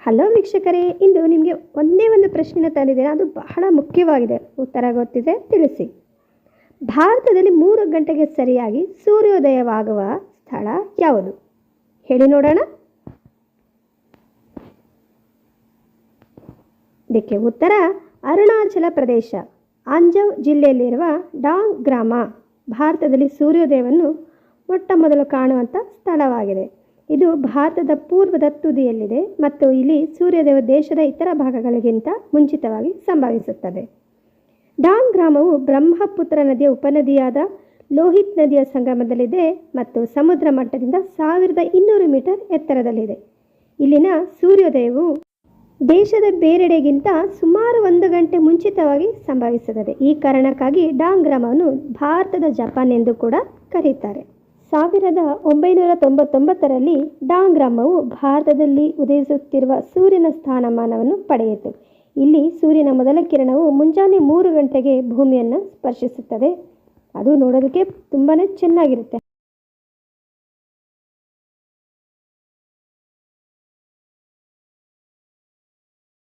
Hello ವೀಕ್ಷಕರೇ, ಇಂದು ನಿಮಗೆ ಒಂದೇ ಒಂದು ಪ್ರಶ್ನೆನ ತಂದಿದ್ದೇನೆ. ಅದು ಬಹಳ ಮುಖ್ಯವಾಗಿದೆ. ಉತ್ತರ ಗೊತ್ತಿದೆ ತಿಳಿಸಿ. ಭಾರತದಲ್ಲಿ 3 ಗಂಟೆಗೆ ಸರಿಯಾಗಿ ಸೂರ್ಯೋದಯವಾಗುವ ಸ್ಥಳ ಯಾವುದು? ಹೇಳಿ ನೋಡೋಣ. ಇದಕ್ಕೆ ಉತ್ತರ ಅರುಣಾಚಲ ಪ್ರದೇಶ, ಅಂಜವ್ ಜಿಲ್ಲೆಯಲ್ಲಿರುವ ಡಾಂಗ್ ಗ್ರಾಮ ಭಾರತದಲ್ಲಿ ಸೂರ್ಯೋದಯವನ್ನು ಮೊಟ್ಟ ಮೊದಲು ಕಾಣುವಂಥ ಸ್ಥಳವಾಗಿದೆ. ಇದು ಭಾರತದ ಪೂರ್ವದ ತುದಿಯಲ್ಲಿದೆ ಮತ್ತು ಇಲ್ಲಿ ಸೂರ್ಯೋದಯವು ದೇಶದ ಇತರ ಭಾಗಗಳಿಗಿಂತ ಮುಂಚಿತವಾಗಿ ಸಂಭವಿಸುತ್ತದೆ. ಡಾಂಗ್ ಗ್ರಾಮವು ಬ್ರಹ್ಮಪುತ್ರ ನದಿಯ ಉಪನದಿಯಾದ ಲೋಹಿತ್ ನದಿಯ ಸಂಗಮದಲ್ಲಿದೆ ಮತ್ತು ಸಮುದ್ರ ಮಟ್ಟದಿಂದ 1200 ಮೀಟರ್ ಎತ್ತರದಲ್ಲಿದೆ. ಇಲ್ಲಿನ ಸೂರ್ಯೋದಯವು ದೇಶದ ಬೇರೆಡೆಗಿಂತ ಸುಮಾರು 1 ಗಂಟೆ ಮುಂಚಿತವಾಗಿ ಸಂಭವಿಸುತ್ತದೆ. ಈ ಕಾರಣಕ್ಕಾಗಿ ಡಾಂಗ್ ಗ್ರಾಮವನ್ನು ಭಾರತದ ಜಪಾನ್ ಎಂದು ಕೂಡ ಕರೆಯುತ್ತಾರೆ. 1999ರಲ್ಲಿ ಡಾಂಗ್ ಗ್ರಾಮವು ಭಾರತದಲ್ಲಿ ಉದಯಿಸುತ್ತಿರುವ ಸೂರ್ಯನ ಸ್ಥಾನಮಾನವನ್ನು ಪಡೆಯಿತು. ಇಲ್ಲಿ ಸೂರ್ಯನ ಮೊದಲ ಕಿರಣವು ಮುಂಜಾನೆ 3 ಗಂಟೆಗೆ ಭೂಮಿಯನ್ನು ಸ್ಪರ್ಶಿಸುತ್ತದೆ. ಅದು ನೋಡೋದಕ್ಕೆ ತುಂಬಾ ಚೆನ್ನಾಗಿರುತ್ತೆ.